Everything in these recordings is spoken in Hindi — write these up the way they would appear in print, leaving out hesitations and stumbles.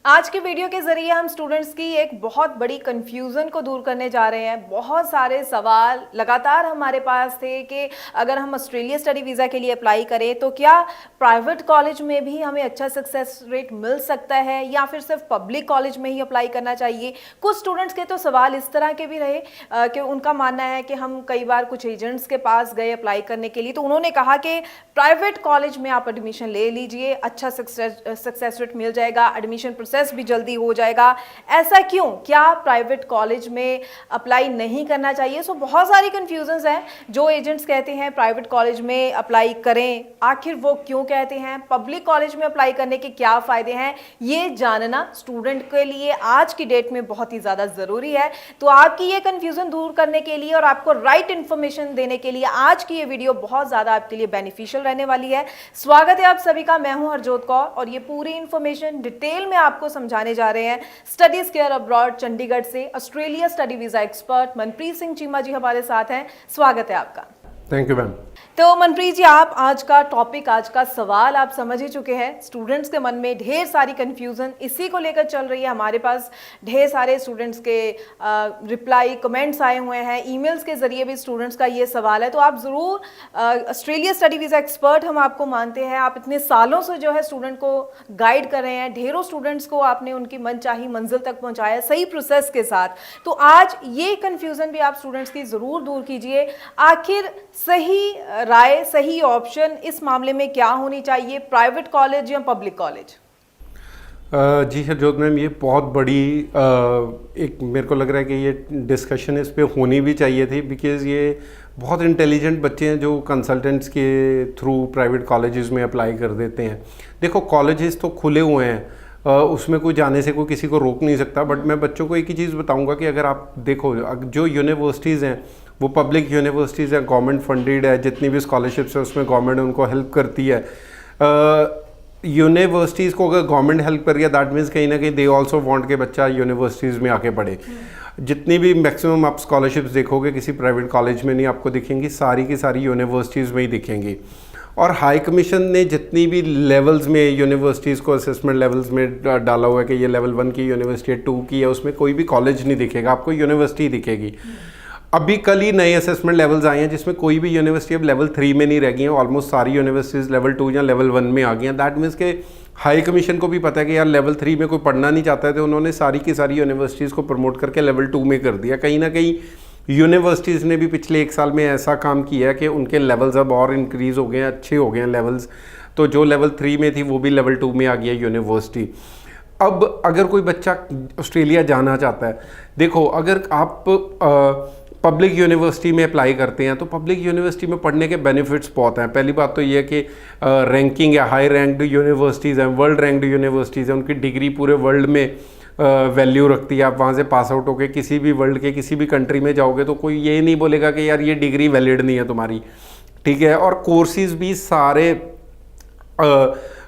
आज के वीडियो के जरिए हम स्टूडेंट्स की एक बहुत बड़ी कंफ्यूजन को दूर करने जा रहे हैं। बहुत सारे सवाल लगातार हमारे पास थे कि अगर हम ऑस्ट्रेलिया स्टडी वीज़ा के लिए अप्लाई करें तो क्या प्राइवेट कॉलेज में भी हमें अच्छा सक्सेस रेट मिल सकता है या फिर सिर्फ पब्लिक कॉलेज में ही अप्लाई करना चाहिए। कुछ स्टूडेंट्स के तो सवाल इस तरह के भी रहे कि उनका मानना है कि हम कई बार कुछ एजेंट्स के पास गए अप्लाई करने के लिए, तो उन्होंने कहा कि प्राइवेट कॉलेज में आप एडमिशन ले लीजिए, अच्छा सक्सेस रेट मिल जाएगा, एडमिशन प्रोसेस भी जल्दी हो जाएगा। ऐसा क्यों? क्या प्राइवेट कॉलेज में अप्लाई नहीं करना चाहिए? सो बहुत सारी कंफ्यूजन्स हैं। जो एजेंट्स कहते हैं प्राइवेट कॉलेज में अप्लाई करें, आखिर वो क्यों कहते हैं? पब्लिक कॉलेज में अप्लाई करने के क्या फ़ायदे हैं? ये जानना स्टूडेंट के लिए आज की डेट में बहुत ही ज़्यादा ज़रूरी है। तो आपकी ये कंफ्यूजन दूर करने के लिए और आपको राइट इन्फॉर्मेशन देने के लिए आज की ये वीडियो बहुत ज़्यादा आपके लिए बेनिफिशियल रहने वाली है। स्वागत है आप सभी का। मैं हूं हरजोत कौर और ये पूरी इन्फॉर्मेशन डिटेल में आपको समझाने जा रहे हैं स्टडीज केयर अब्रॉड चंडीगढ़ से Australia study visa expert Manpreet Singh Cheema ji हमारे साथ हैं। स्वागत है आपका। Thank you ma'am. तो मनप्रीत जी, आप आज का टॉपिक, आज का सवाल आप समझ ही चुके हैं। स्टूडेंट्स के मन में ढेर सारी कंफ्यूजन इसी को लेकर चल रही है। हमारे पास ढेर सारे स्टूडेंट्स के रिप्लाई कमेंट्स आए हुए हैं, ईमेल्स के जरिए भी स्टूडेंट्स का ये सवाल है। तो आप ज़रूर, ऑस्ट्रेलिया स्टडी वीज़ा एक्सपर्ट हम आपको मानते हैं, आप इतने सालों से जो है स्टूडेंट को गाइड कर रहे हैं, ढेरों स्टूडेंट्स को आपने उनकी मनचाही मंजिल तक पहुँचाया सही प्रोसेस के साथ। तो आज ये कन्फ्यूज़न भी आप स्टूडेंट्स की ज़रूर दूर कीजिए। आखिर सही राय, सही ऑप्शन इस मामले में क्या होनी चाहिए, प्राइवेट कॉलेज या पब्लिक कॉलेज? जी हरजोत मैम, ये बहुत बड़ी एक मेरे को लग रहा है कि ये डिस्कशन इस पे होनी भी चाहिए थी, बिकॉज़ ये बहुत इंटेलिजेंट बच्चे हैं जो कंसल्टेंट्स के थ्रू प्राइवेट कॉलेजेस में अप्लाई कर देते हैं। देखो, कॉलेजेस तो खुले हुए हैं, उसमें कोई जाने से कोई किसी को रोक नहीं सकता। बट मैं बच्चों को एक ही चीज़ बताऊंगा कि अगर आप देखो, जो यूनिवर्सिटीज़ हैं वो पब्लिक यूनिवर्सिटीज़ हैं, गवर्नमेंट फंडेड है, जितनी भी स्कॉलरशिप्स है उसमें गवर्नमेंट उनको हेल्प करती है। यूनिवर्सिटीज़ को अगर गवर्नमेंट हेल्प कर रही है, दैट मीन्स कहीं ना कहीं दे ऑल्सो वांट के बच्चा यूनिवर्सिटीज़ में आके पढ़े। जितनी भी मैक्सिमम आप स्कॉलरशिप्स देखोगे किसी प्राइवेट कॉलेज में नहीं आपको दिखेंगी, सारी की सारी यूनिवर्सिटीज़ में ही दिखेंगी। और हाई कमीशन ने जितनी भी लेवल्स में यूनिवर्सिटीज़ को असेसमेंट लेवल्स में डाला हुआ है कि ये लेवल 1 की यूनिवर्सिटी है, 2 की है, उसमें कोई भी कॉलेज नहीं दिखेगा, आपको यूनिवर्सिटी दिखेगी। अभी कल ही नए असेसमेंट लेवल्स आए हैं जिसमें कोई भी यूनिवर्सिटी अब लेवल 3 में नहीं रह गई हैं, ऑलमोस्ट सारी यूनिवर्सिटीज़ लेवल 2 या लेवल 1 में आ गई हैं। दैट मीन्स के हाई कमीशन को भी पता है कि यार लेवल 3 में कोई पढ़ना नहीं चाहता है, तो उन्होंने सारी की सारी यूनिवर्सिटीज़ को प्रमोट करके लेवल 2 में कर दिया। कहीं ना कहीं यूनिवर्सिटीज़ ने भी पिछले 1 साल में ऐसा काम किया है कि उनके लेवल्स अब और इंक्रीज़ हो गए हैं, अच्छे हो गए हैं लेवल्स। तो जो लेवल 3 में थी वो भी लेवल 2 में आ गई है यूनिवर्सिटी। अब अगर कोई बच्चा ऑस्ट्रेलिया जाना चाहता है, देखो अगर आप पब्लिक यूनिवर्सिटी में अप्लाई करते हैं तो पब्लिक यूनिवर्सिटी में पढ़ने के बेनिफिट्स बहुत हैं। पहली बात तो ये है कि रैंकिंग है, हाई रैंक्ड यूनिवर्सिटीज़ हैं, वर्ल्ड रैंक्ड यूनिवर्सिटीज़ हैं, उनकी डिग्री पूरे वर्ल्ड में वैल्यू रखती है। आप वहाँ से पास आउट होकर किसी भी वर्ल्ड के किसी भी कंट्री में जाओगे तो कोई ये नहीं बोलेगा कि यार ये डिग्री वैलिड नहीं है तुम्हारी, ठीक है। और कोर्सेज भी सारे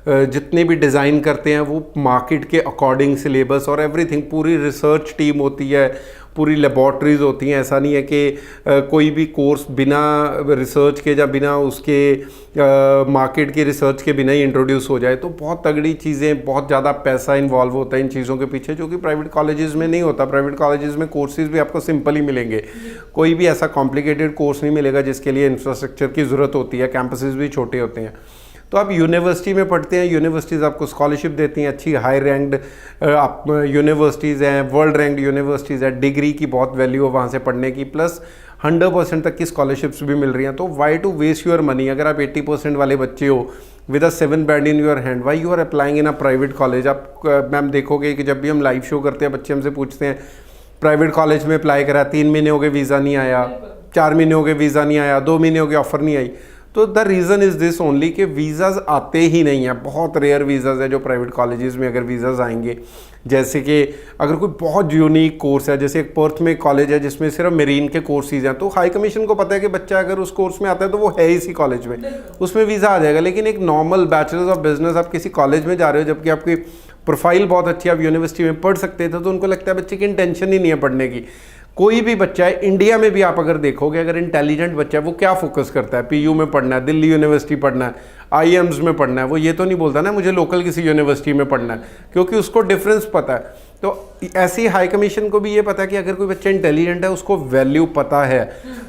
जितने भी डिज़ाइन करते हैं वो मार्केट के अकॉर्डिंग सिलेबस और एवरीथिंग, पूरी रिसर्च टीम होती है, पूरी लेबॉर्ट्रीज होती हैं। ऐसा नहीं है कि कोई भी कोर्स बिना रिसर्च के या बिना उसके मार्केट की रिसर्च के बिना ही इंट्रोड्यूस हो जाए। तो बहुत तगड़ी चीज़ें, बहुत ज़्यादा पैसा इन्वॉल्व होता है इन चीज़ों के पीछे, जो कि प्राइवेट कॉलेजेस में नहीं होता। प्राइवेट कॉलेजेस में कोर्सेज भी आपको सिंपल ही मिलेंगे, कोई भी ऐसा कॉम्प्लिकेटेड कोर्स नहीं मिलेगा जिसके लिए इंफ्रास्ट्रक्चर की ज़रूरत होती है। कैंपसेस भी छोटे होते हैं। तो आप यूनिवर्सिटी में पढ़ते हैं, यूनिवर्सिटीज़ आपको स्कॉलरशिप देती हैं, अच्छी हाई रैंक्ड आप यूनिवर्सिटीज़ हैं, वर्ल्ड रैंक्ड यूनिवर्सिटीज़ है, डिग्री की बहुत वैल्यू है वहाँ से पढ़ने की, प्लस 100% तक की स्कॉलरशिप्स भी मिल रही हैं। तो why to waste your money? अगर आप 80% वाले बच्चे हो with a 7 band in your hand, why you are applying in a private college? आप मैम देखोगे कि जब भी हम लाइव शो करते हैं बच्चे हमसे पूछते हैं प्राइवेट कॉलेज में अप्लाई करा, 3 महीने हो गए वीज़ा नहीं आया, 4 महीने हो गए वीज़ा नहीं आया, 2 महीने हो गए ऑफर नहीं आई। तो the reason is this only कि वीज़ाज़ आते ही नहीं हैं। बहुत रेयर वीज़ाज़ है जो प्राइवेट कॉलेजेस में अगर वीज़ाज़ आएंगे, जैसे कि अगर कोई बहुत यूनिक कोर्स है, जैसे एक पर्थ में कॉलेज है जिसमें सिर्फ मेरीन के कोर्सेज हैं, तो हाई कमीशन को पता है कि बच्चा अगर उस कोर्स में आता है तो वो है इसी कॉलेज में, उसमें वीज़ा आ जाएगा। लेकिन एक नॉर्मल बैचलर्स ऑफ बिजनेस आप किसी कॉलेज में जा रहे हो जबकि आपकी प्रोफाइल बहुत अच्छी, आप यूनिवर्सिटी में पढ़ सकते थे, तो उनको लगता है बच्चे की इंटेंशन ही नहीं है पढ़ने की। कोई भी बच्चा है इंडिया में भी, आप अगर देखोगे, अगर इंटेलिजेंट बच्चा है वो क्या फोकस करता है, पीयू में पढ़ना है, दिल्ली यूनिवर्सिटी पढ़ना है, आईएम्स में पढ़ना है, वो ये तो नहीं बोलता ना मुझे लोकल किसी यूनिवर्सिटी में पढ़ना है, क्योंकि उसको डिफरेंस पता है। तो ऐसी हाई कमीशन को भी ये पता है कि अगर कोई बच्चा इंटेलिजेंट है, उसको वैल्यू पता है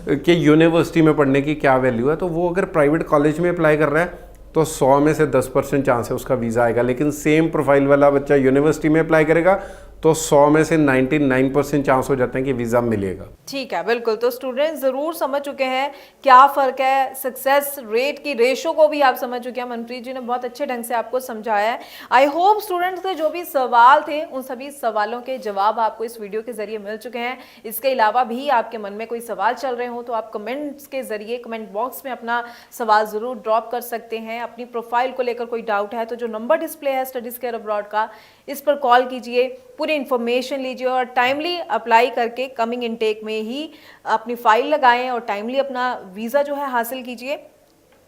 कि यूनिवर्सिटी में पढ़ने की क्या वैल्यू है, तो वो अगर प्राइवेट कॉलेज में अप्लाई कर रहा है तो 100 में से 10% चांस है उसका वीज़ा आएगा। लेकिन सेम प्रोफाइल वाला बच्चा यूनिवर्सिटी में अप्लाई करेगा तो 100 में से 99% चांस हो जाते हैं कि वीज़ा मिलेगा। ठीक है, बिल्कुल। तो स्टूडेंट्स ज़रूर समझ चुके हैं क्या फ़र्क है, सक्सेस रेट की रेशो को भी आप समझ चुके हैं। मनप्रीत जी ने बहुत अच्छे ढंग से आपको समझाया है। आई होप स्टूडेंट्स के जो भी सवाल थे उन सभी सवालों के जवाब आपको इस वीडियो के जरिए मिल चुके हैं। इसके अलावा भी आपके मन में कोई सवाल चल रहे हो तो आप कमेंट्स के जरिए कमेंट बॉक्स में अपना सवाल ज़रूर ड्रॉप कर सकते हैं। अपनी प्रोफाइल को लेकर कोई डाउट है तो जो नंबर डिस्प्ले है स्टडीज़ केयर अब्रॉड का, इस पर कॉल कीजिए, पूरी इन्फॉर्मेशन लीजिए और टाइमली अप्लाई करके कमिंग इनटेक में ही अपनी फाइल लगाएं और टाइमली अपना वीज़ा जो है हासिल कीजिए।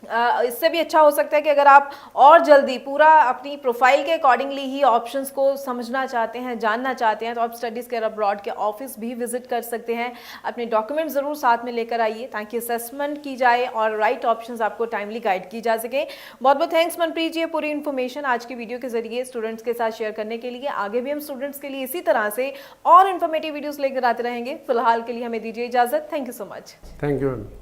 इससे भी अच्छा हो सकता है कि अगर आप और जल्दी पूरा अपनी प्रोफाइल के अकॉर्डिंगली ही ऑप्शंस को समझना चाहते हैं, जानना चाहते हैं, तो आप स्टडीज़ केयर अब्रॉड के ऑफिस भी विजिट कर सकते हैं। अपने डॉक्यूमेंट ज़रूर साथ में लेकर आइए ताकि असेसमेंट की जाए और राइट ऑप्शंस आपको टाइमली गाइड की जा सके। बहुत बहुत थैंक्स मनप्रीत जी, पूरी इन्फॉर्मेशन आज की वीडियो के जरिए स्टूडेंट्स के साथ शेयर करने के लिए। आगे भी हम स्टूडेंट्स के लिए इसी तरह से और इन्फॉर्मेटिव वीडियोज़ लेकर आते रहेंगे। फिलहाल के लिए हमें दीजिए इजाज़त। Thank you so much. Thank you.